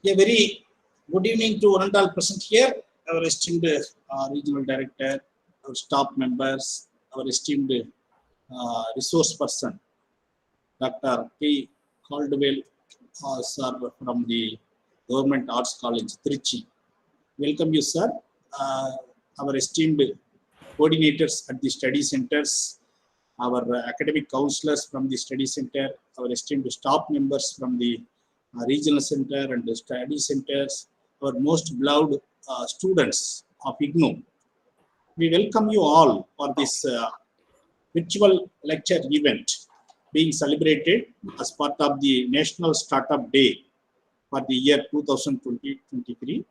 A very good evening to one and all present here, our esteemed regional director, our staff members, our esteemed resource person, Dr. P. Caldwell, sir from the Government Arts College, Trichy. Welcome you, sir. Our esteemed coordinators at the study centers, our academic counselors from the study center, our esteemed staff members from the regional center and the study centers, our most beloved students of IGNOU. We welcome you all for this virtual lecture event being celebrated as part of the National Startup Day for the year 2023.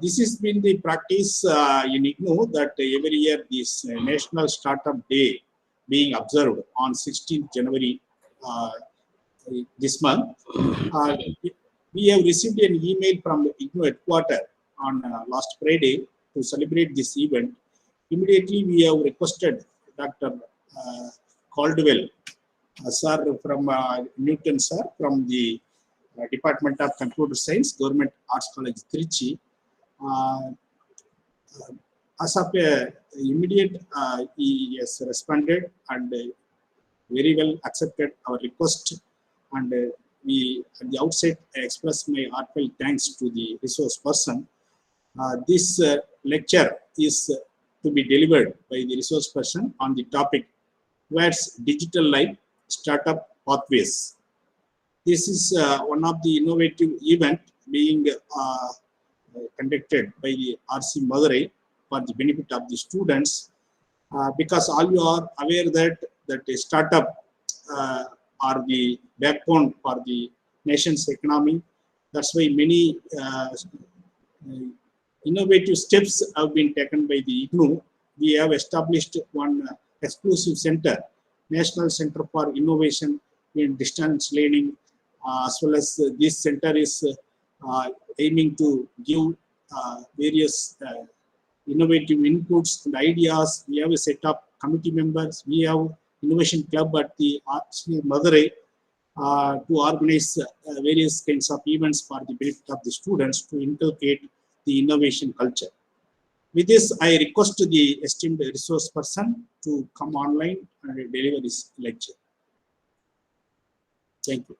This has been the practice in IGNOU that every year this National Startup Day being observed on 16th January this month. We have received an email from IGNOU headquarters on last Friday to celebrate this event. Immediately we have requested Dr. Caldwell, sir from Newton, sir from the Department of Computer Science, Government Arts College, Trichy. As of immediate, he has responded and very well accepted our request. And we, at the outset, express my heartfelt thanks to the resource person. This lecture is to be delivered by the resource person on the topic, Where's Digital Life? Startup Pathways. This is one of the innovative event being conducted by the RC Madurai for the benefit of the students, because all you are aware that a startup are the backbone for the nation's economy. That's why many innovative steps have been taken by the IGNOU. We have established one exclusive center, National Center for Innovation in Distance Learning, as well as this center is aiming to give various innovative inputs and ideas. We have a set of committee members. We have Innovation Club at the RC Madurai to organize various kinds of events for the benefit of the students to inculcate the innovation culture. With this, I request the esteemed resource person to come online and deliver this lecture. Thank you.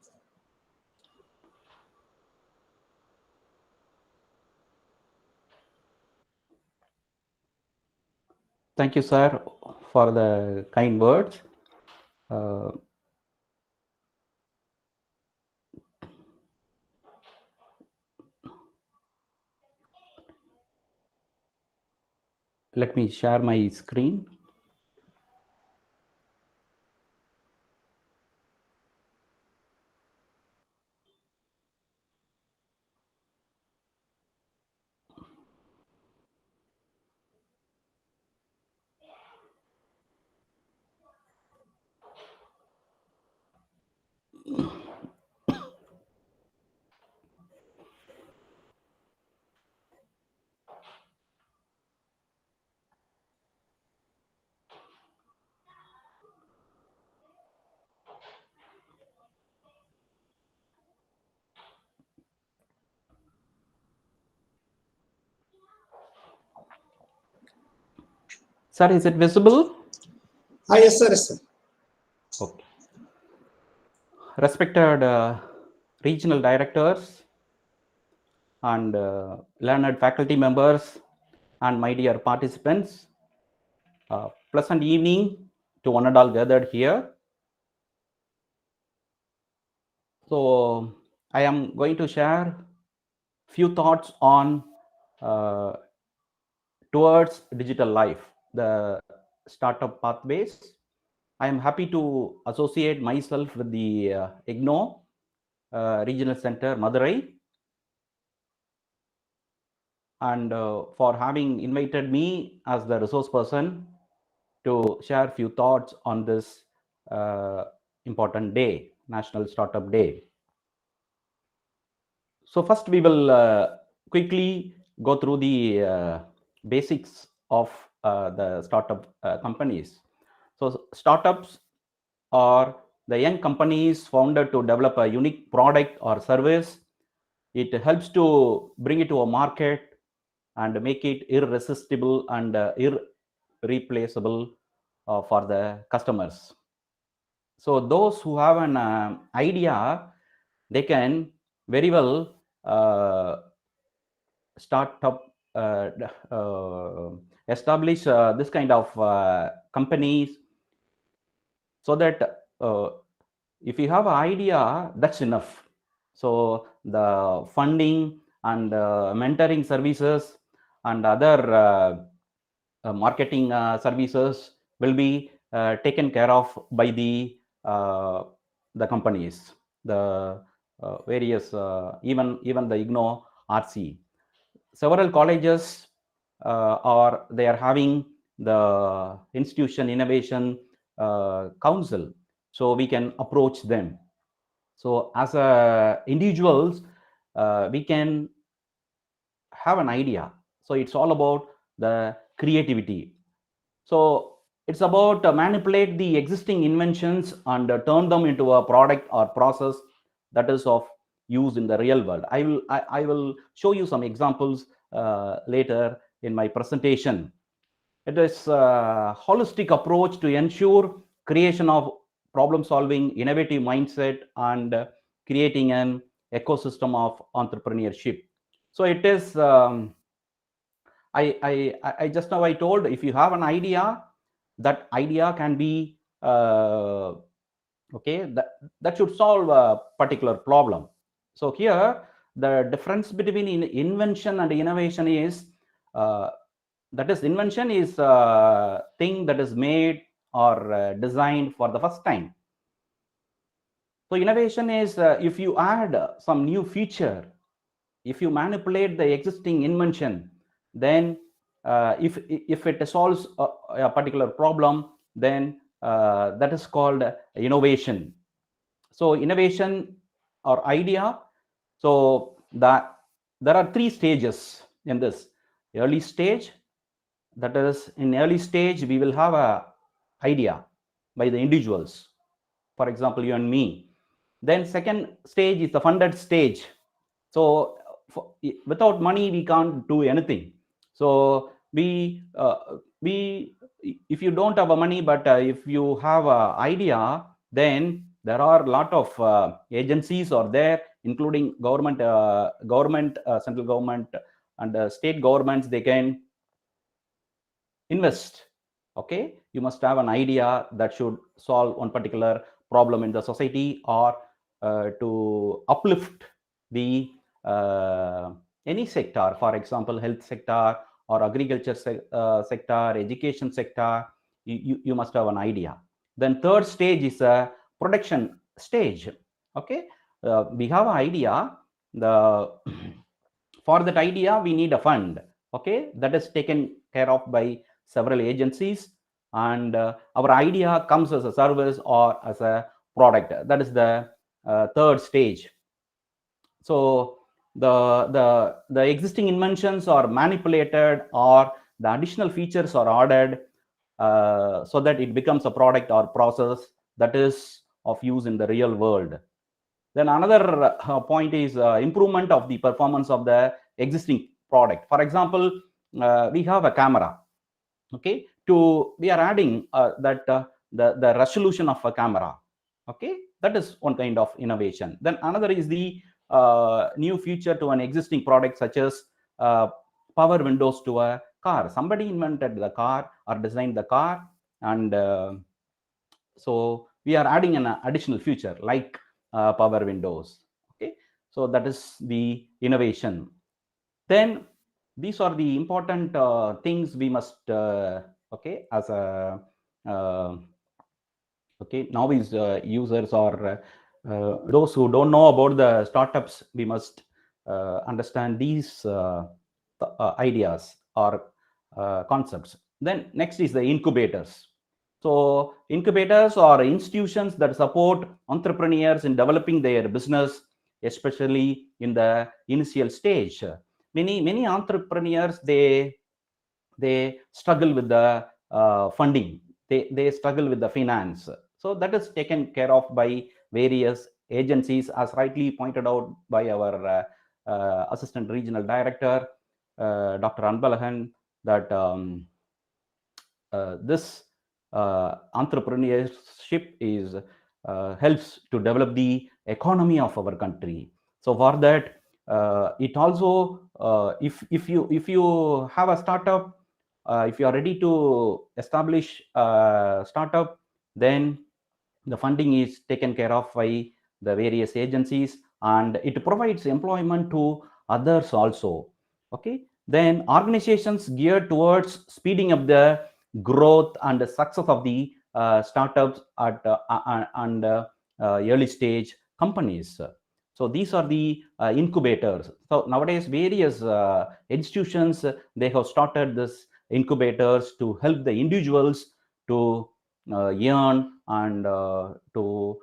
Thank you, sir, for the kind words. Let me share my screen. Sir, is it visible? Yes, sir. Yes, sir. Okay. Respected regional directors and learned faculty members and my dear participants, pleasant evening to one and all gathered here. So I am going to share few thoughts on towards digital life, the startup pathways. I am happy to associate myself with the IGNOU Regional Center, Madurai, and for having invited me as the resource person to share few thoughts on this important day, National Startup Day. So first we will quickly go through the basics of the startup companies. So startups are the young companies founded to develop a unique product or service It helps to bring it to a market and make it irresistible and irreplaceable for the customers. So those who have an idea, they can very well start up, establish this kind of companies, so that if you have an idea, that's enough. So the funding and mentoring services and other marketing services will be taken care of by uh, the companies, the various even the IGNOU RC. Several colleges are they are having the institution innovation council, so we can approach them. So as individuals, we can have an idea. So it's all about the creativity. So it's about manipulate the existing inventions and turn them into a product or process that is of use in the real world. I will show you some examples later in my presentation. It is a holistic approach to ensure creation of problem solving, innovative mindset, and creating an ecosystem of entrepreneurship. So it is I just now I told, if you have an idea, that idea can be okay, that should solve a particular problem. So here the difference between invention and innovation is that is, invention is a thing that is made or designed for the first time. So innovation is if you add some new feature, if you manipulate the existing invention, then if it solves a particular problem, then that is called innovation. So innovation or idea, so that there are three stages in this. Early stage, that is, in early stage we will have a idea by the individuals, for example you and me. Then second stage is the funded stage. So without money we can't do anything. So we if you don't have a money, but if you have a idea, then there are a lot of agencies are there, including government, central government and state governments. They can invest. Okay, you must have an idea that should solve one particular problem in the society, or to uplift the any sector, for example health sector or agriculture sector, education sector. You must have an idea. Then third stage is a production stage. Okay, we have an idea. The for that idea we need a fund. Okay, that is taken care of by several agencies, and our idea comes as a service or as a product. That is the third stage. So the existing inventions are manipulated, or the additional features are added so that it becomes a product or process that is of use in the real world. Then another point is improvement of the performance of the existing product. For example, we have a camera. Okay, to we are adding the resolution of a camera. Okay, that is one kind of innovation. Then another is the new feature to an existing product, such as power windows to a car. Somebody invented the car or designed the car, and so we are adding an additional feature like power windows. Okay, so that is the innovation. Then these are the important things we must okay, as a okay, novice users, or those who don't know about the startups, we must understand these ideas or concepts. Then next is the incubators. So incubators are institutions that support entrepreneurs in developing their business, especially in the initial stage. Many entrepreneurs, they struggle with the funding. They struggle with the finance. So that is taken care of by various agencies, as rightly pointed out by our Assistant Regional Director, Dr. Anbalagan, that this entrepreneurship is helps to develop the economy of our country. So for that, it also if you have a startup, if you are ready to establish a startup, then the funding is taken care of by the various agencies, and it provides employment to others also. Okay, then organizations geared towards speeding up the growth and the success of the startups at and early stage companies. So these are the incubators. So nowadays various institutions, they have started this incubators to help the individuals to earn and to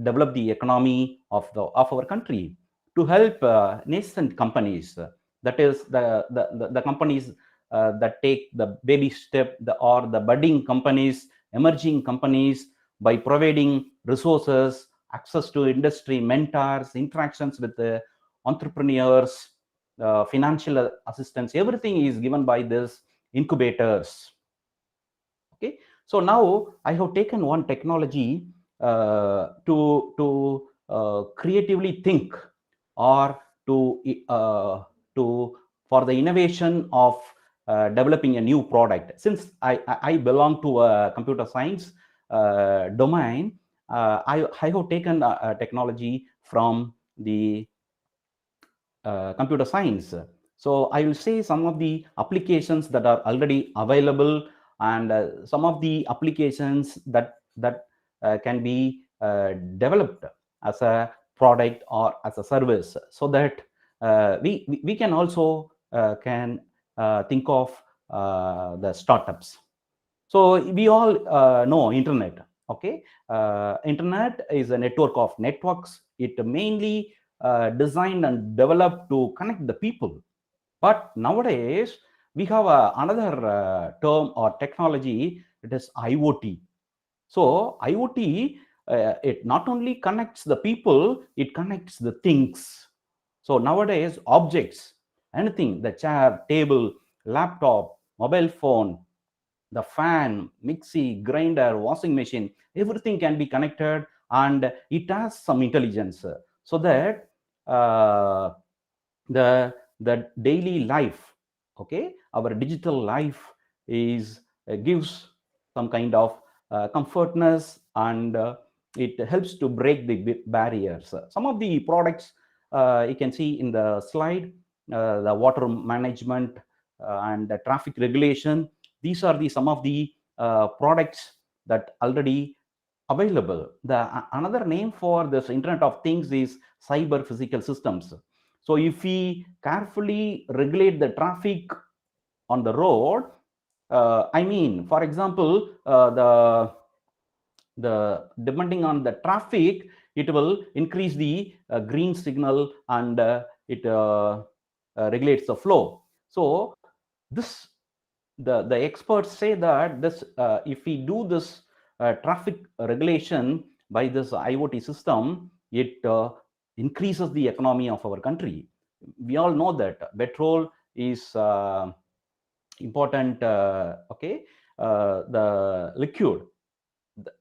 develop the economy of our country, to help nascent companies, that is the companies that take the baby step, or the budding companies, emerging companies, by providing resources, access to industry mentors, interactions with the entrepreneurs, financial assistance, everything is given by this incubators. Okay, so now I have taken one technology to creatively think, or to for the innovation of developing a new product. Since I belong to a computer science domain, I have taken a technology from the computer science. So I will say some of the applications that are already available, and some of the applications that can be developed as a product or as a service, so that we can also can think of the startups. So we all know internet. Okay, internet is a network of networks. It mainly designed and developed to connect the people. But nowadays we have another term or technology. It is IoT. So IoT, it not only connects the people, it connects the things. So nowadays objects, anything, the chair, table, laptop, mobile phone, the fan, mixie, grinder, washing machine, everything can be connected, and it has some intelligence, so that uh, the daily life, okay, our digital life is gives some kind of comfortness, and it helps to break the barriers. Some of the products you can see in the slide, the water management and the traffic regulation, these are the some of the products that already available. The another name for this internet of things is cyber physical systems. So if we carefully regulate the traffic on the road, I mean, for example, the depending on the traffic, it will increase the green signal, and it regulates the flow. So this, the experts say that this if we do this traffic regulation by this IoT system, it increases the economy of our country. We all know that petrol is important. Okay, the liquid,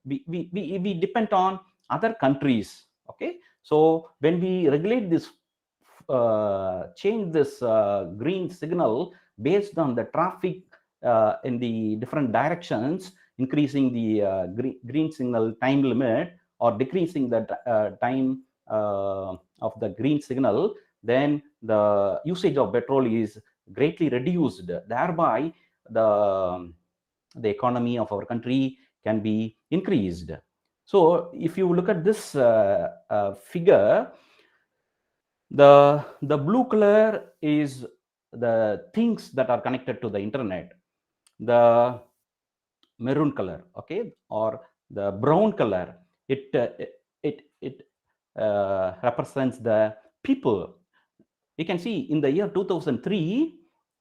we depend on other countries. Okay, so when we regulate this, change this green signal based on the traffic in the different directions, increasing the green signal time limit, or decreasing the time of the green signal, then the usage of petrol is greatly reduced, thereby the economy of our country can be increased. So if you look at this figure, the blue color is the things that are connected to the internet, the maroon color, okay, or the brown color, it represents the people. You can see in the year 2003,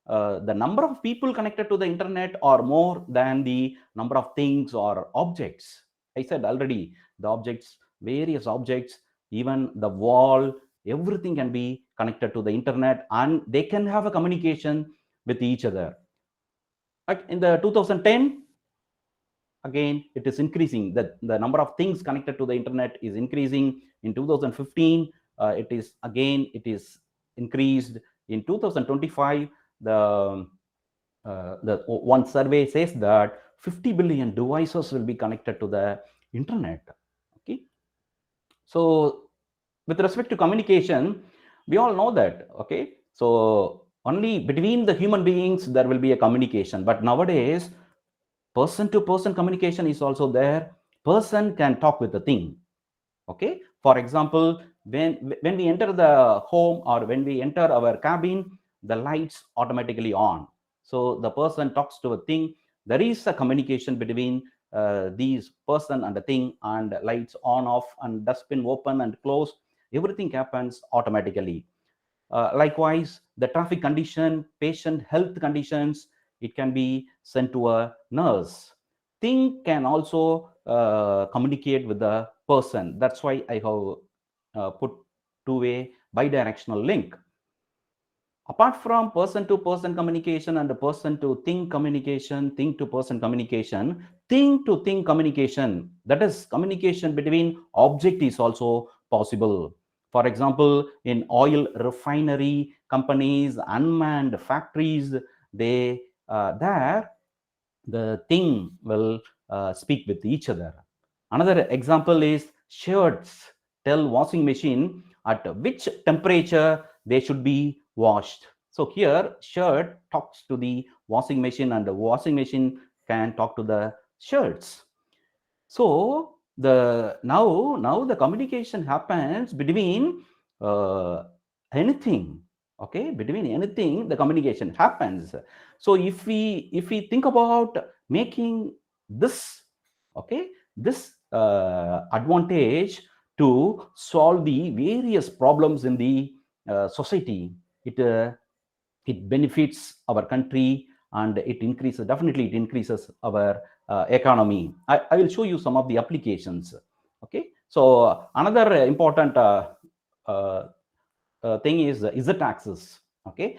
the number of people connected to the internet are more than the number of things or objects. I said already, the objects, various objects, even the wall, everything can be connected to the internet, and they can have a communication with each other. Like in the 2010, again it is increasing. The number of things connected to the internet is increasing. In 2015, it is increased. In 2025, the one survey says that 50 billion devices will be connected to the internet. Okay, so with respect to communication, we all know that. Okay, so only between the human beings there will be a communication, but nowadays person to person communication is also there. Person can talk with the thing. Okay, for example, when we enter the home or when we enter our cabin, the lights automatically on, so the person talks to a thing. There is a communication between these person and the thing, and lights on off and dustbin open and close, everything happens automatically. Likewise, the traffic condition, patient health conditions, it can be sent to a nurse. Thing can also communicate with the person. That's why I have put two-way bidirectional link. Apart from person to person communication and person to thing communication, thing to person communication, thing to thing communication, that is communication between object, is also possible. For example, in oil refinery companies, unmanned factories, they there the thing will speak with each other. Another example is shirts tell washing machine at which temperature they should be washed. So here shirt talks to the washing machine and the washing machine can talk to the shirts. So now the communication happens between uh, anything. Okay, between anything the communication happens. So if we think about making this, okay, this advantage to solve the various problems in the society, it it benefits our country, and it increases, definitely it increases our economy. I will show you some of the applications. Okay, so another important uh, thing is z-axis. Okay,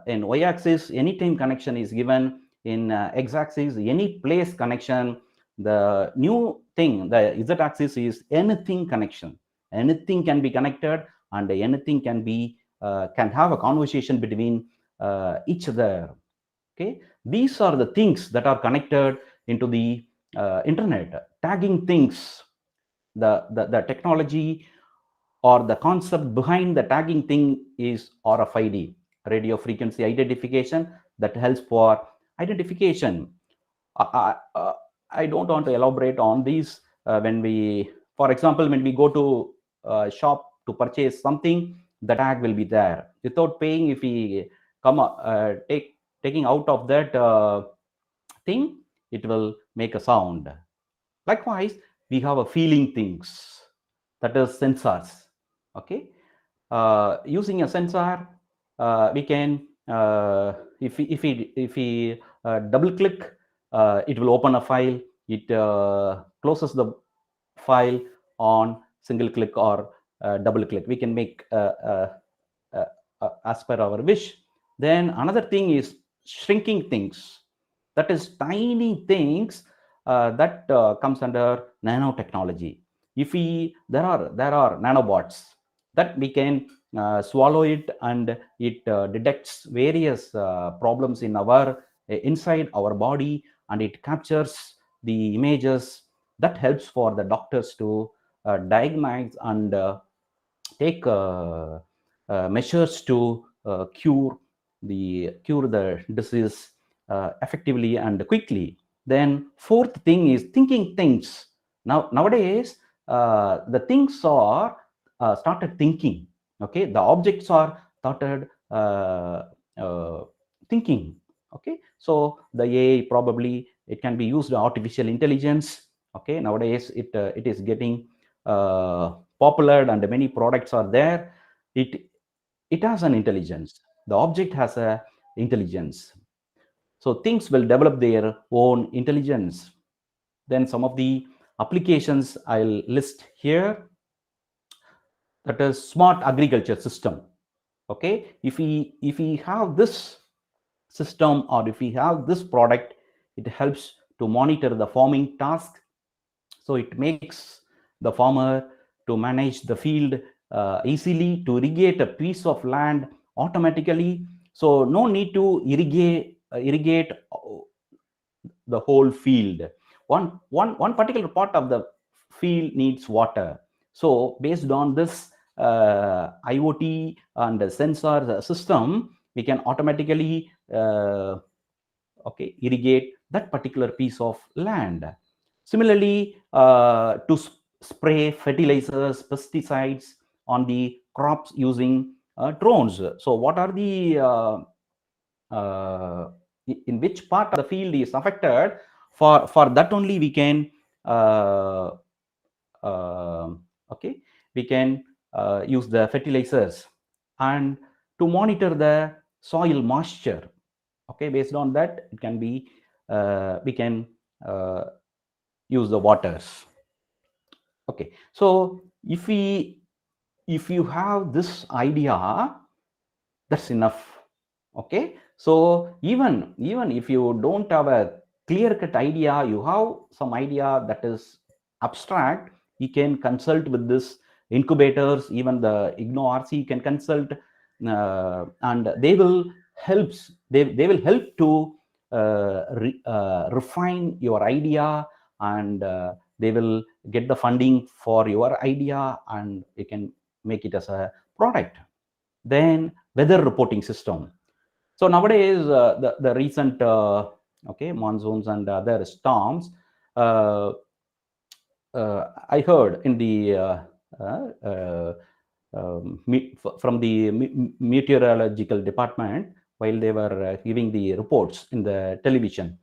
in y-axis anytime connection is given, in x-axis any place connection. The new thing, the z-axis, is anything connection. Anything can be connected, and anything can have a conversation between each other. Okay, these are the things that are connected into the internet. Tagging things, the technology or the concept behind the tagging thing is RFID, radio frequency identification, that helps for identification. I don't want to elaborate on these. When we, for example, when we go to shop to purchase something, the tag will be there. Without paying, if we taking out of that thing, it will make a sound. Likewise, we have a feeling things, that is sensors. Okay, using a sensor, we can if we double click, it will open a file. It closes the file on single click or double click. We can make as per our wish. Then another thing is shrinking things, that is tiny things that comes under nanotechnology. If we there are nanobots that we can swallow it, and it detects various problems in our inside our body, and it captures the images. That helps for the doctors to diagnose and take measures to cure the disease effectively and quickly. Then fourth thing is thinking things. Nowadays the things are started thinking. Okay, the objects are started uh, thinking. Okay, so the AI, probably it can be used artificial intelligence. Okay, nowadays it is getting popular, and many products are there. It has an intelligence. The object has a intelligence. So things will develop their own intelligence. Then some of the applications I'll list here, that is smart agriculture system. Okay, if we have this system, or if we have this product, it helps to monitor the farming task. So it makes the farmer to manage the field easily, to irrigate a piece of land automatically. So no need to irrigate the whole field. One particular part of the field needs water. So based on this IoT and sensor system, we can automatically irrigate that particular piece of land. Similarly, to spray fertilizers, pesticides on the crops using drones. So what are the in which part of the field is affected? For that only we can we can use the fertilizers, and to monitor the soil moisture. Okay, based on that, it can be we can use the waters. Okay, so if you have this idea, that's enough. Okay, so even if you don't have a clear cut idea, you have some idea that is abstract, you can consult with this incubators, even the IGNOU RC you can consult, and they will helps they will help to refine your idea, and they will get the funding for your idea, and you can make it as a product. Then weather reporting system. So nowadays, the recent monsoons and other storms, I heard in the from the meteorological department, while they were giving the reports in the television,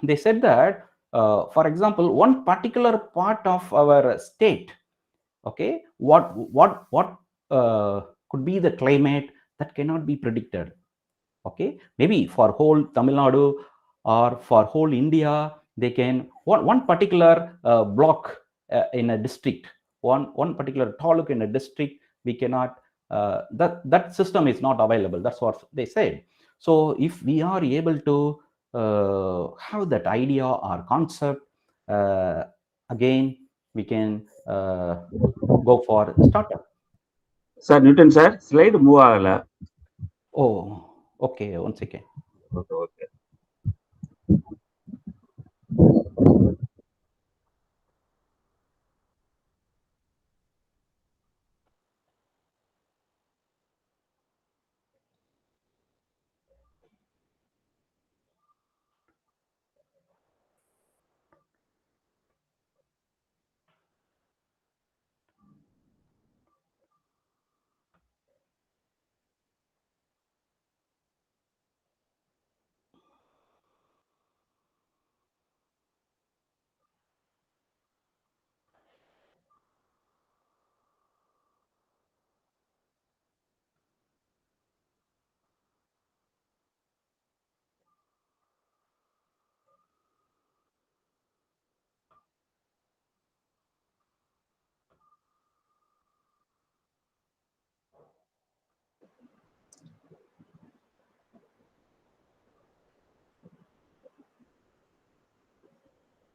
they said that, for example, one particular part of our state, okay, what could be the climate that cannot be predicted. Okay, maybe for whole Tamil Nadu or for whole India, they can one particular block in a district, one particular taluk in a district, we cannot that system is not available. That's what they said. So if we are able to have that idea or concept, again we can go for startup. Sir, Newton sir, slide move agala. Oh, okay, one second. Okay.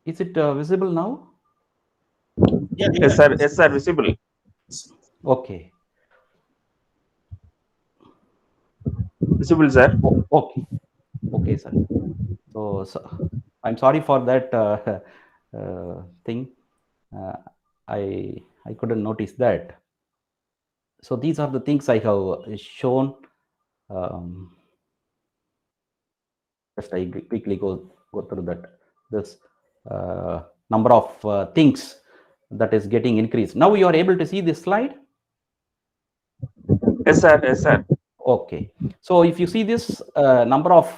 Is it visible now? Yeah, Yes, sir. Yes, sir. Visible. Okay. Visible, sir. Okay. Okay, sir. So I'm sorry for that thing. I couldn't notice that. So these are the things I have shown. Just I quickly go through that. This number of things that is getting increased. Now you are able to see this slide. Yes, sir. Yes, sir. Okay, so if you see this number of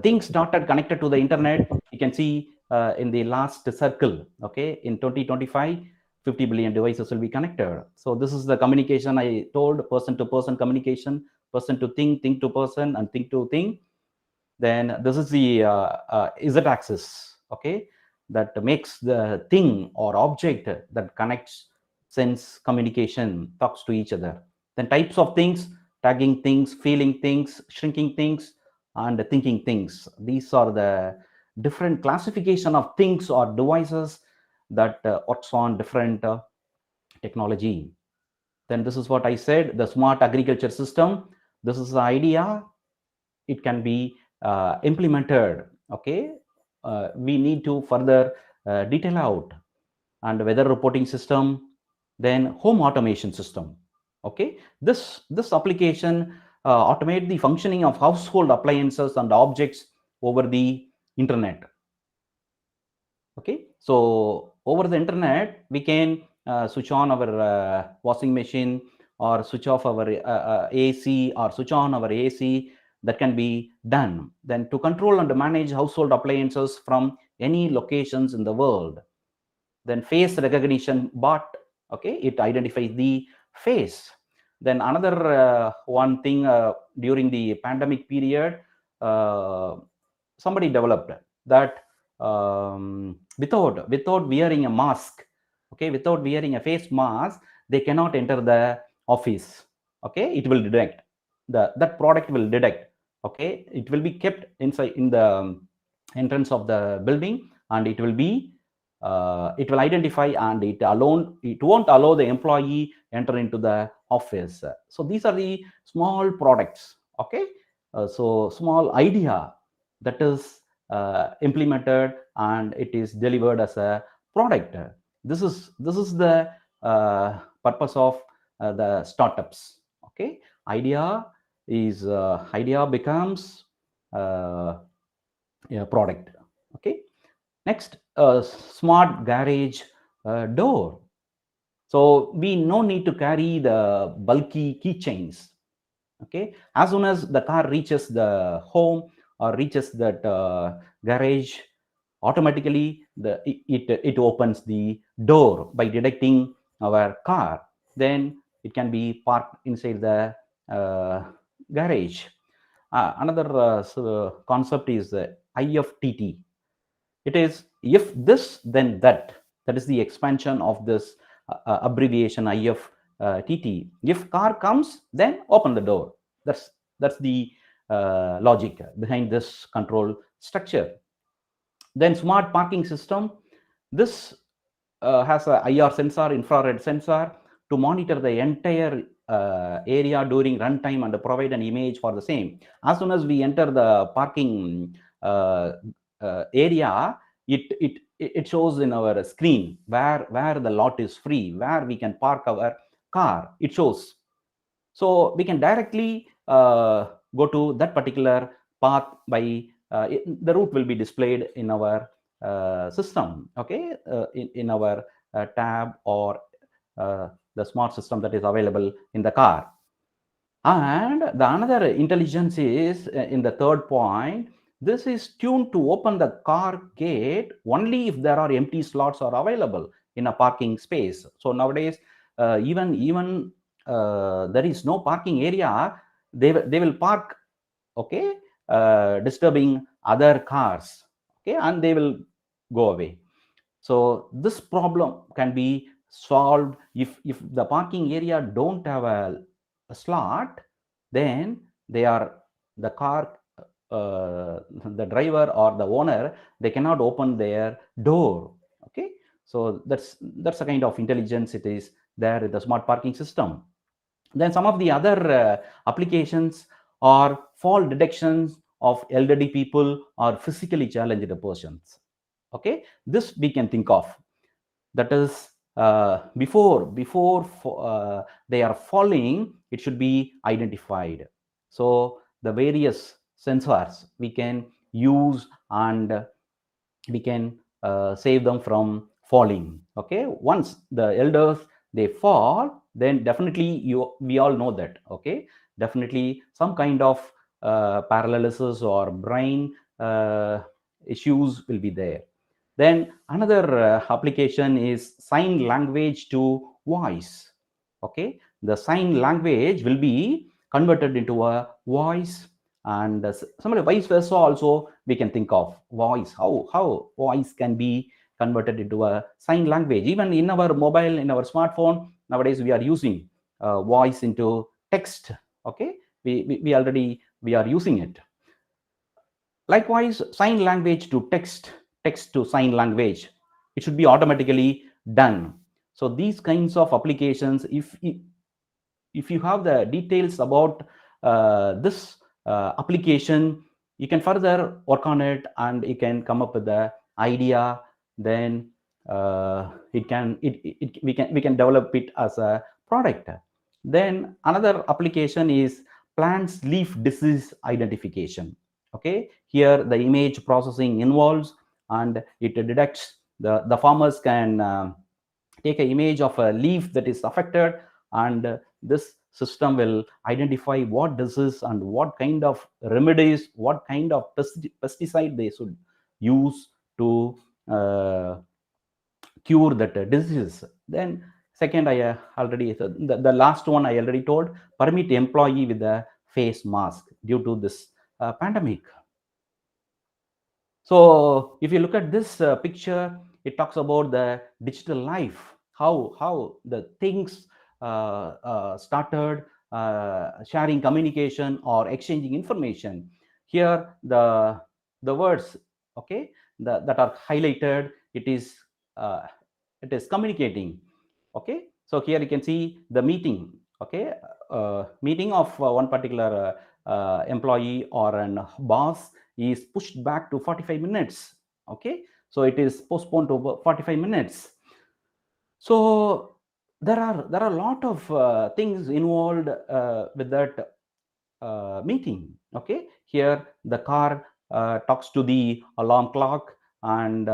things started connected to the internet, you can see in the last circle, okay, in 2025, 50 billion devices will be connected. So this is the communication I told, person to person communication, person to thing to person, and thing to thing. Then this is the z-axis, okay, that makes the thing or object that connects, sends communication, talks to each other. Then types of things: tagging things, feeling things, shrinking things, and thinking things. These are the different classification of things or devices that works on different technology. Then this is what I said, the smart agriculture system. This is the idea. It can be implemented. Okay, we need to further detail out. And weather reporting system, then home automation system. Okay, this application automate the functioning of household appliances and objects over the internet. Okay, so over the internet we can switch on our washing machine, or switch off our AC, or switch on our AC. That can be done. Then to control and manage household appliances from any locations in the world. Then face recognition bot, okay, it identifies the face. Then another one thing, during the pandemic period, somebody developed that without wearing a mask, okay, without wearing a face mask, they cannot enter the office. Okay, it will detect, that product will detect. Okay, it will be kept inside in the entrance of the building, and it will be it will identify, and it won't allow the employee enter into the office. So these are the small products. Okay, so small idea that is implemented, and it is delivered as a product. This is the purpose of the startups. Okay, idea becomes a product. Okay, next, smart garage door. So we no need to carry the bulky keychains. Okay, as soon as the car reaches the home or reaches that garage, automatically it opens the door by detecting our car. Then it can be parked inside the garage. Another concept is IFTT. It is if this then that. That is the expansion of this abbreviation IFTT. If car comes, then open the door. That's the logic behind this control structure. Then smart parking system. This has a IR sensor, infrared sensor, to monitor the entire area during runtime and provide an image for the same. As soon as we enter the parking area, it shows in our screen where the lot is free, where we can park our car. It shows, so we can directly go to that particular path by the route will be displayed in our system. Okay, in our tab, or the smart system that is available in the car. And the another intelligence is in the third point. This is tuned to open the car gate only if there are empty slots are available in a parking space. So nowadays, even there is no parking area, they will park, okay, disturbing other cars, okay, and they will go away. So this problem can be solved if the parking area don't have a slot. Then the car, the driver or the owner, they cannot open their door. Okay, so that's a kind of intelligence it is there in the smart parking system. Then some of the other applications are fall detections of elderly people or physically challenged persons. Okay, this we can think of. That is, before they are falling, it should be identified. So the various sensors we can use, and we can save them from falling. Okay, once the elders they fall, then definitely we all know that. Okay, definitely some kind of paralysis or brain issues will be there. Then another application is sign language to voice. Okay, the sign language will be converted into a voice, and similar vice versa also we can think of voice, how voice can be converted into a sign language. Even in our mobile, in our smartphone nowadays we are using voice into text. Okay, we are using it. Likewise, sign language to text, text to sign language, it should be automatically done. So these kinds of applications, if you have the details about this application, you can further work on it and you can come up with the idea. Then we can develop it as a product. Then another application is plants leaf disease identification. Okay, here the image processing involves, and it detects the farmers can take an image of a leaf that is affected, and this system will identify what disease and what kind of remedies, what kind of pesticide they should use to cure that disease. Then second, I already the last one I already told, permit employee with a face mask due to this pandemic. So if you look at this picture, it talks about the digital life, how the things started sharing communication or exchanging information. Here the words, okay, that are highlighted, uh, it is communicating. Okay, so here you can see the meeting. Okay, meeting of one particular employee or an boss is pushed back to 45 minutes. Okay, so it is postponed to 45 minutes. So there are a lot of things involved with that meeting. Okay, here the car talks to the alarm clock, and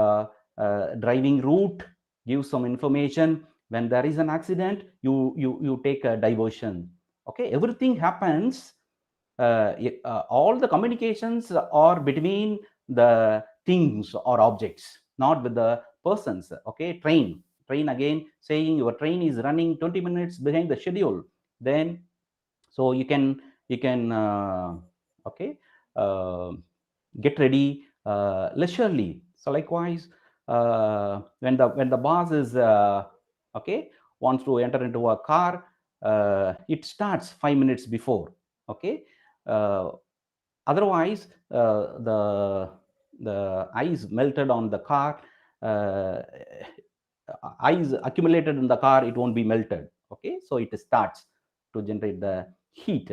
driving route gives some information. When there is an accident, you take a diversion. Okay, everything happens. All the communications are between the things or objects, not with the persons. Okay, train again saying your train is running 20 minutes behind the schedule. Then so you can okay, uh, get ready leisurely. So likewise, when the boss is okay, wants to enter into a car, it starts 5 minutes before. Okay, uh, otherwise the ice melted on the car, uh, ice accumulated in the car, it won't be melted. Okay, so it starts to generate the heat.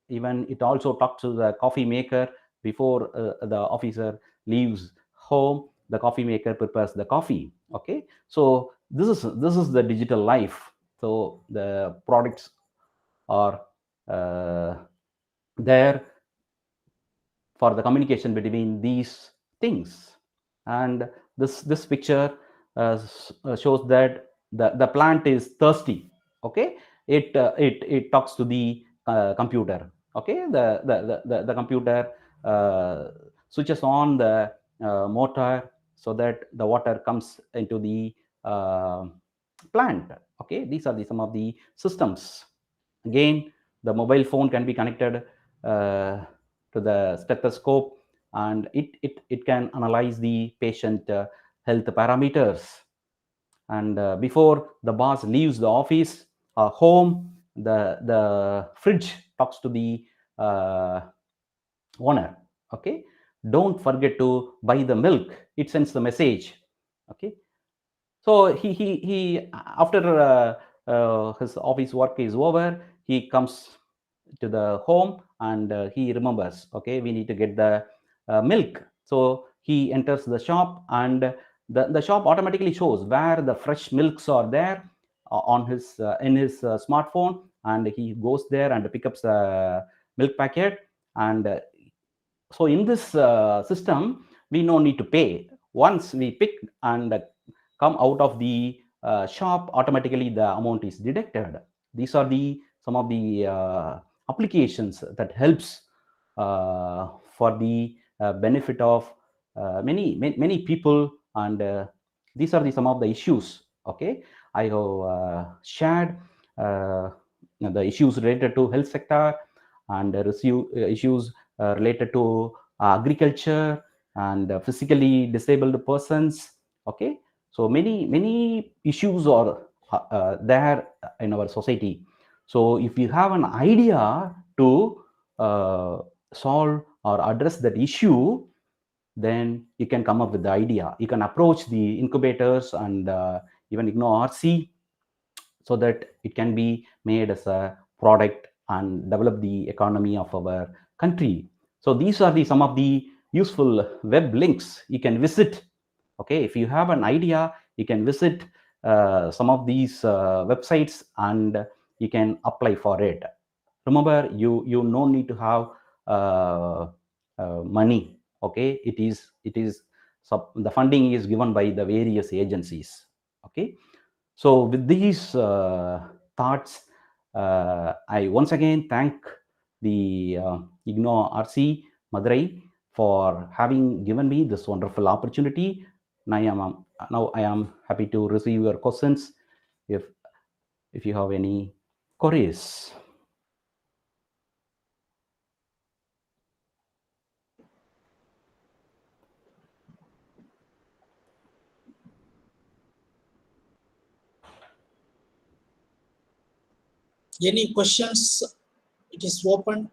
Even it also talks to the coffee maker before the officer leaves home. The coffee maker prepares the coffee. Okay, so this is the digital life. So the products are there for the communication between these things. And this picture shows that the plant is thirsty. Okay, it talks to the computer. Okay, the computer uh, switches on the motor so that the water comes into the uh, plant. Okay, these are some of the systems. Again, the mobile phone can be connected to the stethoscope, and it can analyze the patient health parameters. And before the boss leaves the office home, the fridge talks to the uh, owner. Okay, don't forget to buy the milk, it sends the message. Okay, so he after his office work is over, he comes to the home, and he remembers, okay, we need to get the milk. So he enters the shop, and the shop automatically shows where the fresh milks are there on his in his smartphone, and he goes there and picks up the milk packet. And so in this system, we no need to pay. Once we pick and come out of the shop, automatically the amount is deducted. These are the some of the applications that helps for the benefit of many people. And these are the some of the issues. Okay, I have shared the issues related to health sector, and issues related to agriculture and physically disabled persons. Okay, so many issues are there in our society. So if you have an idea to solve or address that issue, then you can come up with the idea. You can approach the incubators and even IGNOU RC, so that it can be made as a product and develop the economy of our country. So these are the some of the useful web links you can visit. Okay, if you have an idea, you can visit some of these websites and you can apply for it. Remember, you no need to have money. Okay, it is the funding is given by the various agencies. Okay, so with these thoughts, I once again thank the IGNOU RC Madurai for having given me this wonderful opportunity. Now I am happy to receive your questions if you have any queries. Any questions? It is open.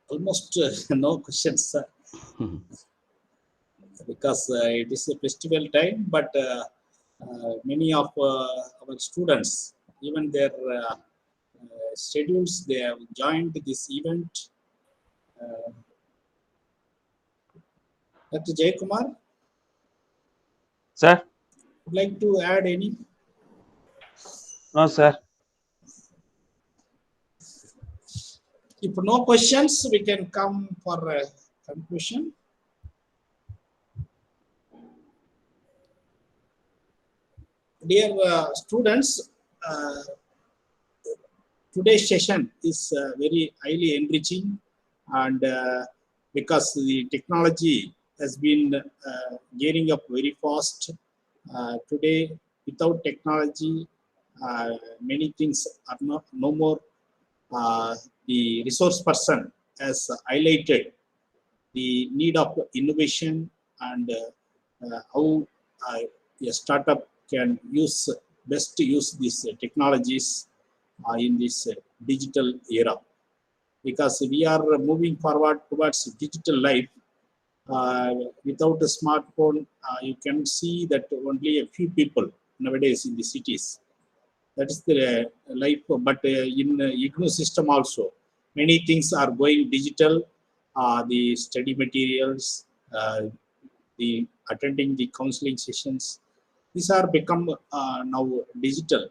Almost no questions, sir. Because it is a festival time, but many of our students, even their schedules, they have joined this event. Dr. Jayakumar, Sir? would like to add any? No, sir. If no questions, we can come for a conclusion. Dear students, today's session is very highly enriching, and because the technology has been gearing up very fast. Today, without technology, many things are no more. The resource person has highlighted the need of innovation and how a startup can best use these technologies in this digital era, because we are moving forward towards digital life. Without a smartphone, you can see that only a few people nowadays in the cities. That is the life. But in IGNOU system also, many things are going digital. The study materials, the attending the counseling sessions, these are become now digital.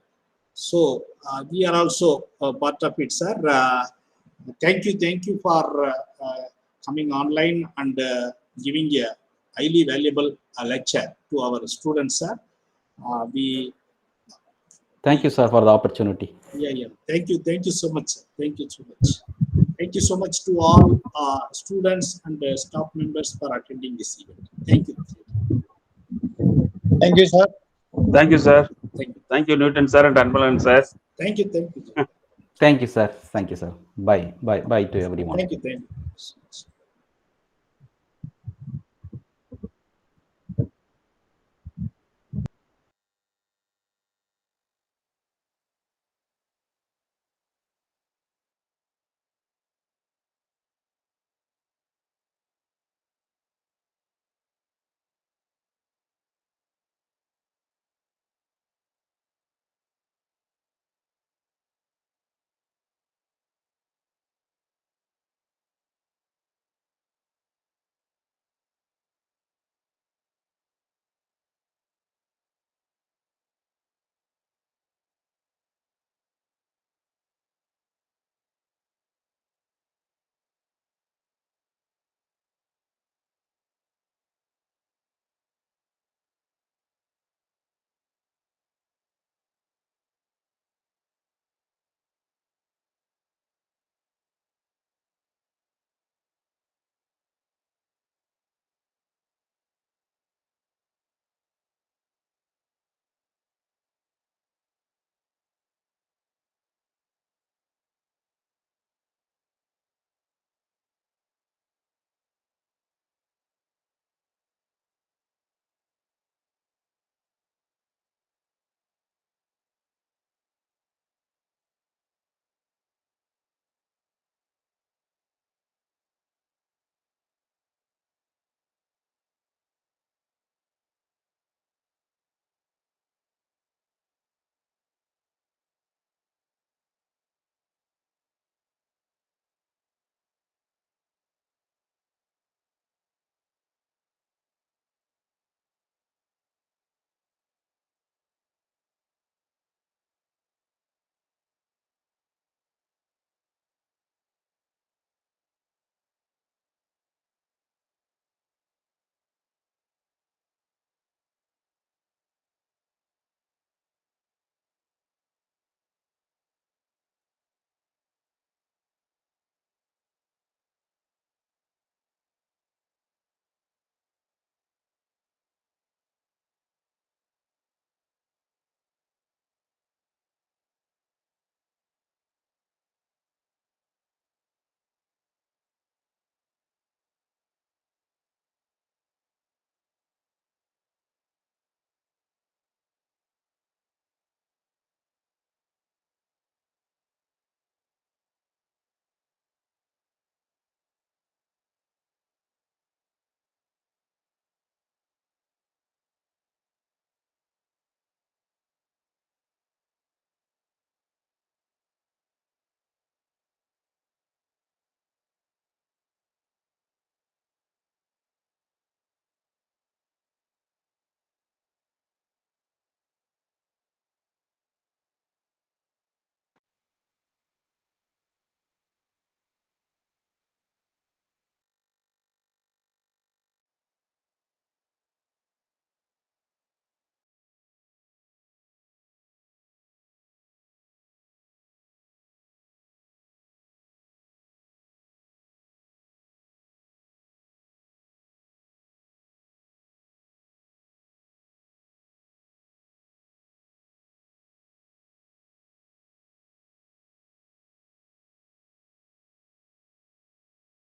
So we are also part of it, sir. Thank you for coming online and giving a highly valuable lecture to our students, sir. We Thank you, sir, for the opportunity. yeah. Thank you so much, sir. Thank you so much. Thank you so much to all students and staff members for attending this event. Thank you. Thank you, sir. Thank you, sir. Thank you. Thank you, Newton, sir, and Anbalan, sir. Thank you. Thank you, sir. Thank you, sir. Bye to everyone. Thank you.